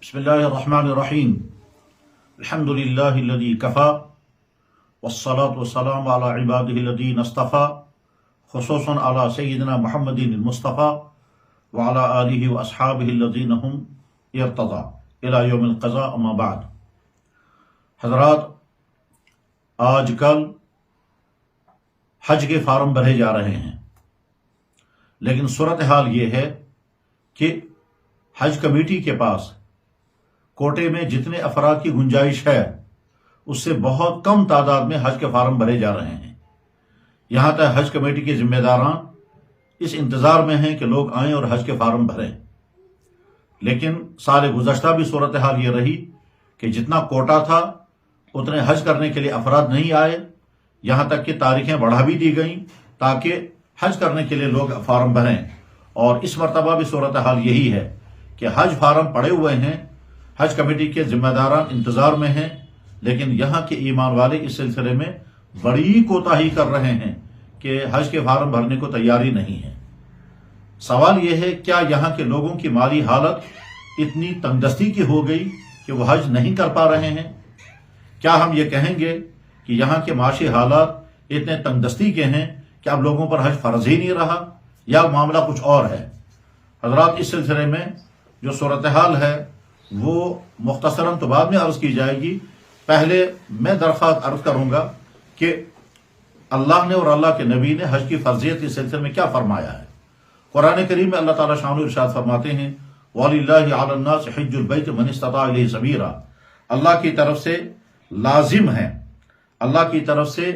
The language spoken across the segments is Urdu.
بسم اللہ الرحمن الرحیم الحمد للہ الذی کفا والصلاة والسلام علی عبادہ الذین اصطفیٰ خصوصاً علی سیدنا محمد المصطفیٰ وعلی آلہ واصحابہ الذین هم ارتضیٰ الی یوم القضاء اما بعد۔ حضرات، آج کل حج کے فارم بھرے جا رہے ہیں، لیکن صورتحال یہ ہے کہ حج کمیٹی کے پاس کوٹے میں جتنے افراد کی گنجائش ہے اس سے بہت کم تعداد میں حج کے فارم بھرے جا رہے ہیں۔ یہاں تک حج کمیٹی کے ذمہ داران اس انتظار میں ہیں کہ لوگ آئیں اور حج کے فارم بھریں، لیکن سال گزشتہ بھی صورتحال یہ رہی کہ جتنا کوٹا تھا اتنے حج کرنے کے لیے افراد نہیں آئے، یہاں تک کہ تاریخیں بڑھا بھی دی گئیں تاکہ حج کرنے کے لیے لوگ فارم بھریں۔ اور اس مرتبہ بھی صورتحال یہی ہے کہ حج فارم پڑے ہوئے ہیں، حج کمیٹی کے ذمہ داران انتظار میں ہیں، لیکن یہاں کے ایمان والے اس سلسلے میں بڑی کوتاہی کر رہے ہیں کہ حج کے فارم بھرنے کو تیاری نہیں ہے۔ سوال یہ ہے، کیا یہاں کے لوگوں کی مالی حالت اتنی تنگ دستی کی ہو گئی کہ وہ حج نہیں کر پا رہے ہیں؟ کیا ہم یہ کہیں گے کہ یہاں کے معاشی حالات اتنے تنگ دستی کے ہیں کہ اب لوگوں پر حج فرض ہی نہیں رہا، یا معاملہ کچھ اور ہے؟ حضرات، اس سلسلے میں جو صورتحال ہے وہ مختصراً تو بعد میں عرض کی جائے گی۔ پہلے میں درخواست عرض کروں گا کہ اللہ نے اور اللہ کے نبی نے حج کی فرضیت کے سلسلے میں کیا فرمایا ہے۔ قرآن کریم میں اللہ تعالیٰ شان ارشاد فرماتے ہیں، وَلِلَّهِ عَلَى النَّاسِ حِجُّ الْبَيْتِ مَنِ اسْتَطَاعَ إِلَيْهِ سَبِيلًا، اللہ کی طرف سے لازم ہے، اللہ کی طرف سے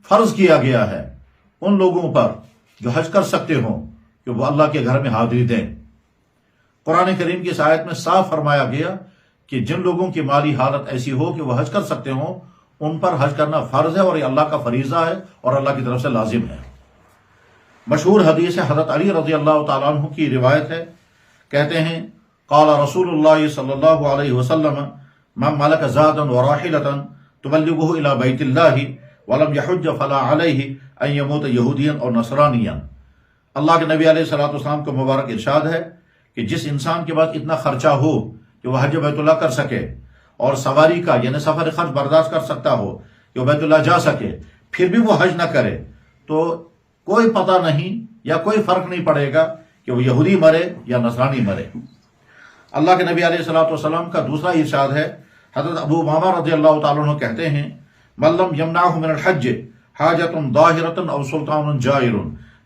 فرض کیا گیا ہے ان لوگوں پر جو حج کر سکتے ہوں کہ وہ اللہ کے گھر میں حاضری دیں۔ قرآن کریم کی اس آیت میں صاف فرمایا گیا کہ جن لوگوں کی مالی حالت ایسی ہو کہ وہ حج کر سکتے ہوں ان پر حج کرنا فرض ہے، اور یہ اللہ کا فریضہ ہے اور اللہ کی طرف سے لازم ہے۔ مشہور حدیث ہے، حضرت علی رضی اللہ تعالیٰ عنہ کی روایت ہے، کہتے ہیں قال رسول اللہ صلی اللہ علیہ وسلم من ملک زادا وراحلۃ تبلغه الى بیت اللہ ولم یحج فلا علیہ ان یموت یہودیا اور نصرانیا۔ اللہ کے نبی علیہ الصلوۃ والسلام کو مبارک ارشاد ہے کہ جس انسان کے پاس اتنا خرچہ ہو کہ وہ حج بیت اللہ کر سکے اور سواری کا یعنی سفر خرچ برداشت کر سکتا ہو کہ وہ بیت اللہ جا سکے، پھر بھی وہ حج نہ کرے تو کوئی پتہ نہیں یا کوئی فرق نہیں پڑے گا کہ وہ یہودی مرے یا نصرانی مرے۔ اللہ کے نبی علیہ الصلوۃ والسلام کا دوسرا ارشاد ہے، حضرت ابو امامہ رضی اللہ تعالیٰ عنہ کہتے ہیں من لم یمنعہ من الحج حاجۃ ظاہرۃ او سلطان جائر،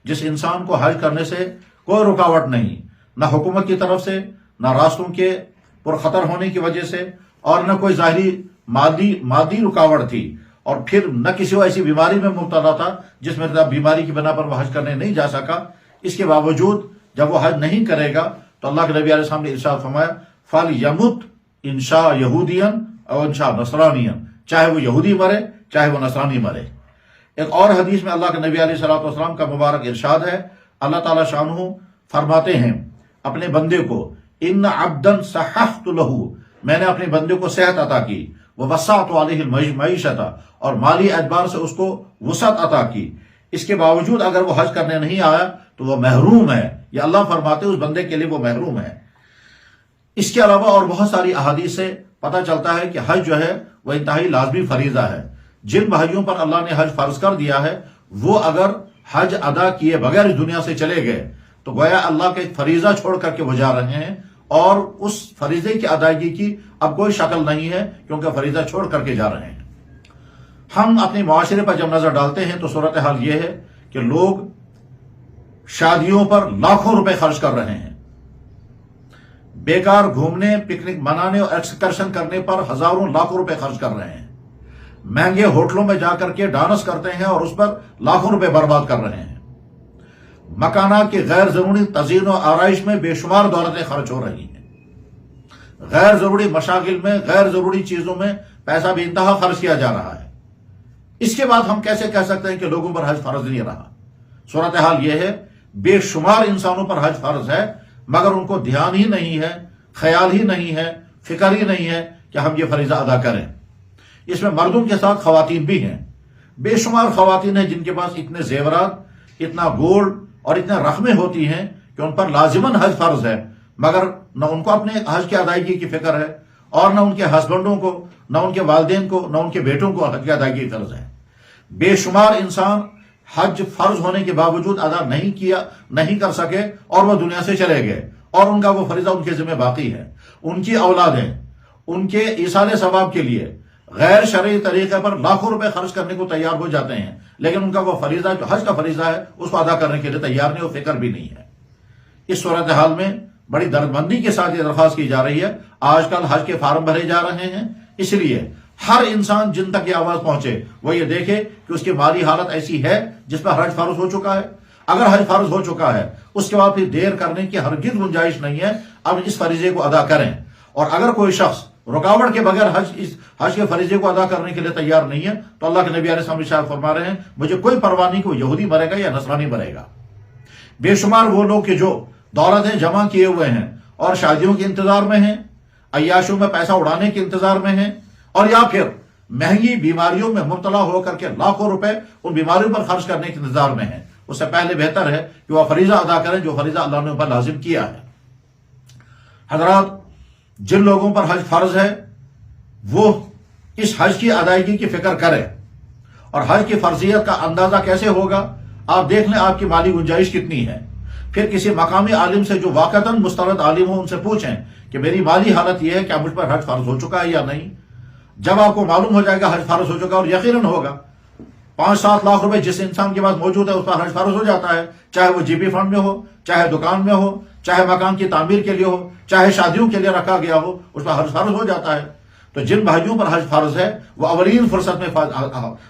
جس انسان کو حج کرنے سے کوئی رکاوٹ نہیں، نہ حکومت کی طرف سے، نہ راستوں کے پرخطر ہونے کی وجہ سے، اور نہ کوئی ظاہری مادی رکاوٹ تھی، اور پھر نہ کسی ایسی بیماری میں مبتلا تھا جس میں بیماری کی بنا پر وہ حج کرنے نہیں جا سکا، اس کے باوجود جب وہ حج نہیں کرے گا تو اللہ کے نبی علیہ السلام نے ارشاد فرمایا فَلْيَمُتْ إِنْ شَاءَ يَهُودِيًا أَوْ إِنْ شَاءَ نَصْرَانِيًا، چاہے وہ یہودی مرے چاہے وہ نصرانی مرے۔ ایک اور حدیث میں اللہ کے نبی علیہ الصلوۃ والسلام کا مبارک ارشاد ہے، اللہ تعالیٰ شانہ فرماتے ہیں اپنے بندے کو ان عبدا صححت لہ، میں نے اپنے بندے کو صحت عطا کی، ووسعت علیہ المعیشۃ، اور مالی اعتبار سے اس کو وسعت عطا کی، اس کے باوجود اگر وہ حج کرنے نہیں آیا تو وہ محروم ہے، یہ اللہ فرماتے اس بندے کے لیے وہ محروم ہے۔ اس کے علاوہ اور بہت ساری احادیث سے پتہ چلتا ہے کہ حج جو ہے وہ انتہائی لازمی فریضہ ہے۔ جن بھائیوں پر اللہ نے حج فرض کر دیا ہے وہ اگر حج ادا کیے بغیر اس دنیا سے چلے گئے تو گویا اللہ کے فریضہ چھوڑ کر کے وہ جا رہے ہیں، اور اس فریضے کی ادائیگی کی اب کوئی شکل نہیں ہے کیونکہ فریضہ چھوڑ کر کے جا رہے ہیں۔ ہم اپنے معاشرے پر جب نظر ڈالتے ہیں تو صورتحال یہ ہے کہ لوگ شادیوں پر لاکھوں روپے خرچ کر رہے ہیں، بیکار گھومنے، پکنک منانے اور ایکسکرشن کرنے پر ہزاروں لاکھوں روپے خرچ کر رہے ہیں، مہنگے ہوٹلوں میں جا کر کے ڈانس کرتے ہیں اور اس پر لاکھوں روپے برباد کر رہے ہیں، مکانات کی غیر ضروری تزئین و آرائش میں بے شمار دولتیں خرچ ہو رہی ہیں، غیر ضروری مشاغل میں، غیر ضروری چیزوں میں پیسہ بھی انتہا خرچ کیا جا رہا ہے۔ اس کے بعد ہم کیسے کہہ سکتے ہیں کہ لوگوں پر حج فرض نہیں رہا؟ صورتحال یہ ہے، بے شمار انسانوں پر حج فرض ہے مگر ان کو دھیان ہی نہیں ہے، خیال ہی نہیں ہے، فکر ہی نہیں ہے کہ ہم یہ فریضہ ادا کریں۔ اس میں مردوں کے ساتھ خواتین بھی ہیں، بے شمار خواتین ہیں جن کے پاس اتنے زیورات، اتنا گولڈ اور اتنے رقمیں ہوتی ہیں کہ ان پر لازماً حج فرض ہے، مگر نہ ان کو اپنے حج کی ادائیگی کی فکر ہے، اور نہ ان کے ہسبینڈوں کو، نہ ان کے والدین کو، نہ ان کے بیٹوں کو حج کی ادائیگی کی فرض ہے۔ بے شمار انسان حج فرض ہونے کے باوجود ادا نہیں کر سکے اور وہ دنیا سے چلے گئے، اور ان کا وہ فریضہ ان کے ذمہ باقی ہے۔ ان کی اولادیں ان کے ایصال ثواب کے لیے غیر شرعی طریقے پر لاکھوں روپے خرچ کرنے کو تیار ہو جاتے ہیں، لیکن ان کا وہ فریضہ جو حج کا فریضہ ہے اس کو ادا کرنے کے لیے تیار نہیں، اور فکر بھی نہیں ہے۔ اس صورتحال میں بڑی دردمندی کے ساتھ یہ درخواست کی جا رہی ہے۔ آج کل حج کے فارم بھرے جا رہے ہیں، اس لیے ہر انسان جن تک یہ آواز پہنچے وہ یہ دیکھے کہ اس کی مالی حالت ایسی ہے جس پر حج فرض ہو چکا ہے۔ اگر حج فرض ہو چکا ہے اس کے بعد پھر دیر کرنے کی ہرگز گنجائش نہیں ہے، اب اس فریضے کو ادا کریں۔ اور اگر کوئی شخص رکاوٹ کے بغیر حج کے فریضے کو ادا کرنے کے لیے تیار نہیں ہے تو اللہ کے نبی علیہ السلام ارشاد فرما رہے ہیں، مجھے کوئی پرواہ نہیں کہ وہ یہودی مرے گا یا نصرانی مرے گا۔ بے شمار وہ لوگ کہ جو دولتیں جمع کیے ہوئے ہیں اور شادیوں کے انتظار میں ہیں، عیاشوں میں پیسہ اڑانے کے انتظار میں ہیں، اور یا پھر مہنگی بیماریوں میں مبتلا ہو کر کے لاکھوں روپے ان بیماریوں پر خرچ کرنے کے انتظار میں ہیں، اس سے پہلے بہتر ہے کہ وہ فریضہ ادا کریں جو فریضہ اللہ نے ان پر لازم کیا ہے۔ حضرات، جن لوگوں پر حج فرض ہے وہ اس حج کی ادائیگی کی فکر کریں، اور حج کی فرضیت کا اندازہ کیسے ہوگا؟ آپ دیکھ لیں آپ کی مالی گنجائش کتنی ہے، پھر کسی مقامی عالم سے جو واقعتاً مستند عالم ہو ان سے پوچھیں کہ میری مالی حالت یہ ہے کہ مجھ پر حج فرض ہو چکا ہے یا نہیں۔ جب آپ کو معلوم ہو جائے گا حج فرض ہو چکا، اور یقیناً ہوگا، 5-7 لاکھ روپے جس انسان کے پاس موجود ہے اس پر حج فرض ہو جاتا ہے، چاہے وہ جی پی فنڈ میں ہو، چاہے دکان میں ہو، چاہے مکان کی تعمیر کے لیے ہو، چاہے شادیوں کے لیے رکھا گیا ہو، اس پر حج فرض ہو جاتا ہے۔ تو جن بھائیوں پر حج فرض ہے وہ اولین فرصت میں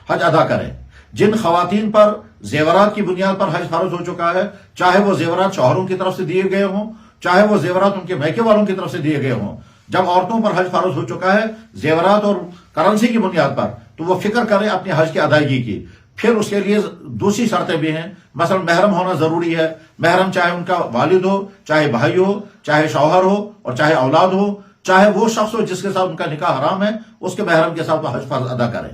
حج ادا کریں۔ جن خواتین پر زیورات کی بنیاد پر حج فرض ہو چکا ہے، چاہے وہ زیورات شوہروں کی طرف سے دیے گئے ہوں، چاہے وہ زیورات ان کے میکے والوں کی طرف سے دیے گئے ہوں، جب عورتوں پر حج فرض ہو چکا ہے زیورات اور کرنسی کی بنیاد پر، تو وہ فکر کریں اپنی حج کی ادائیگی کی۔ پھر اس کے لیے دوسری شرطیں بھی ہیں، مثلا محرم ہونا ضروری ہے۔ محرم چاہے ان کا والد ہو، چاہے بھائی ہو، چاہے شوہر ہو، اور چاہے اولاد ہو، چاہے وہ شخص ہو جس کے ساتھ ان کا نکاح حرام ہے، اس کے محرم کے ساتھ وہ حج فرض ادا کریں۔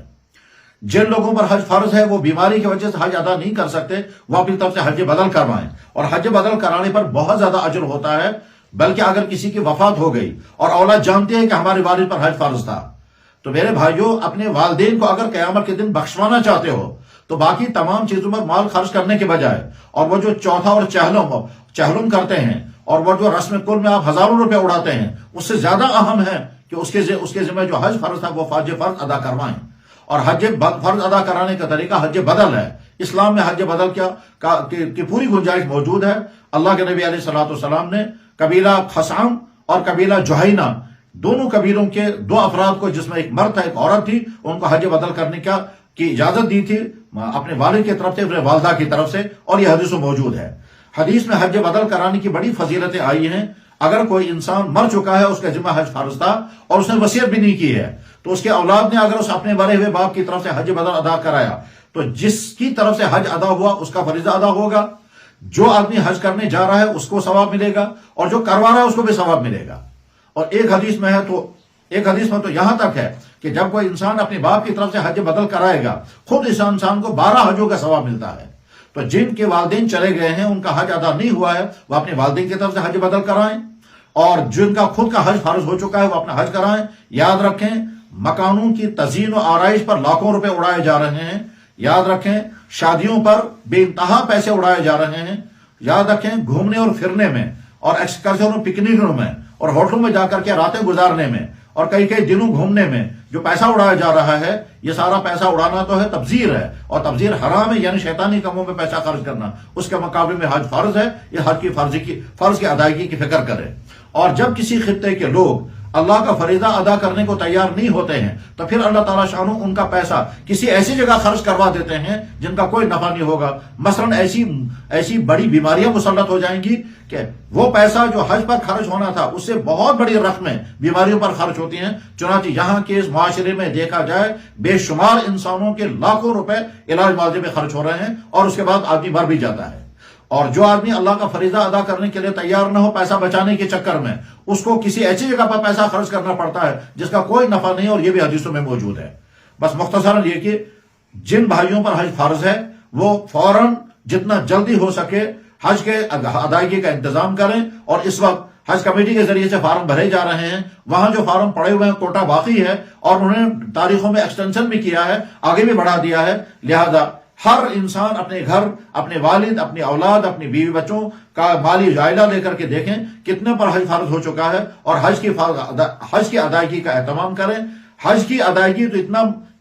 جن لوگوں پر حج فرض ہے وہ بیماری کی وجہ سے حج ادا نہیں کر سکتے، وہ اپنی طرف سے حج بدل کروائیں، اور حج بدل کرانے پر بہت زیادہ اجر ہوتا ہے۔ بلکہ اگر کسی کی وفات ہو گئی اور اولاد جانتے ہیں کہ ہمارے والد پر حج فرض تھا، تو میرے بھائیوں اپنے والدین کو اگر قیامت کے دن بخشوانا چاہتے ہو تو باقی تمام چیزوں پر مال خرچ کرنے کے بجائے، اور وہ جو چوتھا اور چہلم کرتے ہیں، اور وہ جو رسم کل میں آپ ہزاروں روپے اڑاتے ہیں، اس سے زیادہ اہم ہے کہ اس کے ذمہ جو حج فرض تھا وہ حج فرض ادا کروائیں۔ اور حج فرض ادا کرانے کا طریقہ حج بدل ہے۔ اسلام میں حج بدل کی پوری گنجائش موجود ہے۔ اللہ کے نبی علیہ السلام نے قبیلہ خثعم اور قبیلہ جہینہ دونوں قبیلوں کے 2 افراد کو، جس میں ایک مرد تھا ایک عورت تھی، ان کو حج بدل کرنے کی اجازت دی تھی اپنے والد کی طرف سے، اپنے والدہ کی طرف سے، اور یہ حدیث موجود ہے۔ حدیث میں حج بدل کرانے کی بڑی فضیلتیں آئی ہیں۔ اگر کوئی انسان مر چکا ہے، اس کا ذمہ حج فرض تھا اور اس نے وصیت بھی نہیں کی ہے، تو اس کے اولاد نے اگر اس اپنے مرے ہوئے باپ کی طرف سے حج بدل ادا کرایا تو جس کی طرف سے حج ادا ہوا اس کا فریضہ ادا ہوگا۔ جو آدمی حج کرنے جا رہا ہے اس کو ثواب ملے گا، اور جو کروا رہا ہے اس کو بھی ثواب ملے گا۔ اور ایک حدیث میں تو یہاں تک ہے کہ جب کوئی انسان اپنے باپ کی طرف سے حج بدل کرائے گا، خود اس انسان کو 12 حجوں کا ثواب ملتا ہے۔ تو جن کے والدین چلے گئے ہیں ان کا حج ادا نہیں ہوا ہے، وہ اپنے والدین کی طرف سے حج بدل کرائیں، اور جن کا خود کا حج فرض ہو چکا ہے وہ اپنا حج کرائیں۔ یاد رکھیں مکانوں کی تزئین و آرائش پر لاکھوں روپے اڑائے جا رہے ہیں، یاد رکھیں شادیوں پر بے انتہا پیسے اڑائے جا رہے ہیں، یاد رکھیں گھومنے اور پھرنے میں اور ایکسکرشن اور پکنکوں میں اور ہوٹلوں میں جا کر کے راتیں گزارنے میں اور کئی دنوں گھومنے میں جو پیسہ اڑایا جا رہا ہے، یہ سارا پیسہ اڑانا تو ہے تبذیر ہے، اور تبذیر حرام ہے، یعنی شیطانی کاموں میں پیسہ خرچ کرنا۔ اس کے مقابلے میں حج فرض ہے، یہ حج کی فرض کی ادائیگی کی فکر کرے۔ اور جب کسی خطے کے لوگ اللہ کا فریضہ ادا کرنے کو تیار نہیں ہوتے ہیں تو پھر اللہ تعالیٰ شانو ان کا پیسہ کسی ایسی جگہ خرچ کروا دیتے ہیں جن کا کوئی نفع نہیں ہوگا۔ مثلا ایسی بڑی بیماریاں مسلط ہو جائیں گی کہ وہ پیسہ جو حج پر خرچ ہونا تھا اس سے بہت بڑی رقمیں بیماریوں پر خرچ ہوتی ہیں۔ چنانچہ یہاں کے اس معاشرے میں دیکھا جائے بے شمار انسانوں کے لاکھوں روپے علاج معالجے میں خرچ ہو رہے ہیں، اور اس کے بعد آدمی مر بھی جاتا ہے۔ اور جو آدمی اللہ کا فریضہ ادا کرنے کے لیے تیار نہ ہو پیسہ بچانے کے چکر میں، اس کو کسی ایسی جگہ پر پیسہ خرچ کرنا پڑتا ہے جس کا کوئی نفع نہیں، اور یہ بھی حدیثوں میں موجود ہے۔ بس مختصراً یہ کہ جن بھائیوں پر حج فرض ہے وہ فوراً جتنا جلدی ہو سکے حج کے ادائیگی کا انتظام کریں، اور اس وقت حج کمیٹی کے ذریعے سے فارم بھرے جا رہے ہیں، وہاں جو فارم پڑے ہوئے ہیں کوٹا باقی ہے، اور انہوں نے تاریخوں میں ایکسٹینشن بھی کیا ہے، آگے بھی بڑھا دیا ہے۔ لہذا ہر انسان اپنے گھر، اپنے والد، اپنی اولاد، اپنی بیوی بچوں کا مالی جائزہ لے کر کے دیکھیں کتنے پر حج فرض ہو چکا ہے، اور حج کی ادائیگی کا اہتمام کریں۔ حج کی ادائیگی تو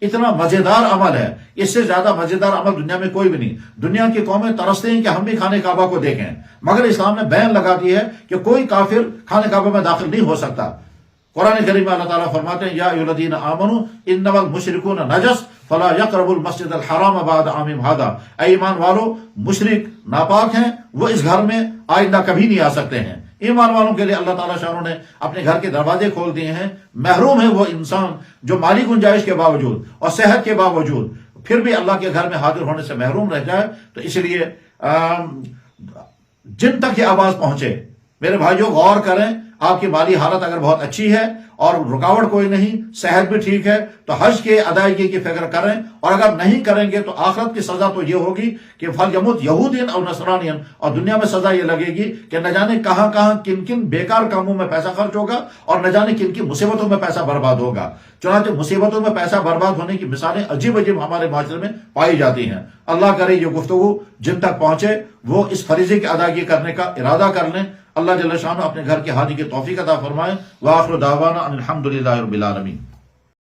اتنا مزیدار عمل ہے، اس سے زیادہ مزیدار عمل دنیا میں کوئی بھی نہیں۔ دنیا کی قومیں ترستے ہیں کہ ہم بھی خانہ کعبہ کو دیکھیں، مگر اسلام نے بین لگا دی ہے کہ کوئی کافر خانہ کعبہ میں داخل نہیں ہو سکتا۔ قرآن کریم میں اللہ تعالیٰ فرماتے ہیں، یا ایھا الذین آمنوا انما المشرکون نجس فلا یقربوا المسجد الحرام بعد عامہم ھذا، اے ایمان والو، مشرک ناپاک ہیں، وہ اس گھر میں آئندہ کبھی نہیں آ سکتے ہیں۔ ایمان والوں کے لیے اللہ تعالیٰ شاہ نے اپنے گھر کے دروازے کھول دیے ہیں۔ محروم ہے وہ انسان جو مالی گنجائش کے باوجود اور صحت کے باوجود پھر بھی اللہ کے گھر میں حاضر ہونے سے محروم رہ جائے۔ تو اس لیے جن تک یہ آواز پہنچے، میرے بھائیوں غور کریں، آپ کی مالی حالت اگر بہت اچھی ہے اور رکاوٹ کوئی نہیں، صحت بھی ٹھیک ہے، تو حج کے ادائیگی کی فکر کریں، اور اگر نہیں کریں گے تو آخرت کی سزا تو یہ ہوگی کہ فَلْيَمُتْ یہودین اور نصرانین، اور دنیا میں سزا یہ لگے گی کہ نہ جانے کہاں کہاں کن کن بیکار کاموں میں پیسہ خرچ ہوگا، اور نہ جانے کن کن مصیبتوں میں پیسہ برباد ہوگا۔ چنانچہ مصیبتوں میں پیسہ برباد ہونے کی مثالیں عجیب عجیب ہمارے معاشرے میں پائی جاتی ہیں۔ اللہ کرے یہ گفتگو جن تک پہنچے وہ اس فریضے کی ادائیگی کرنے کا ارادہ کر لیں۔ اللہ جل شانہ اپنے گھر کے حاجی کی توفیق عطا فرمائے۔ وآخر دعوانا ان الحمد للہ رب العالمین۔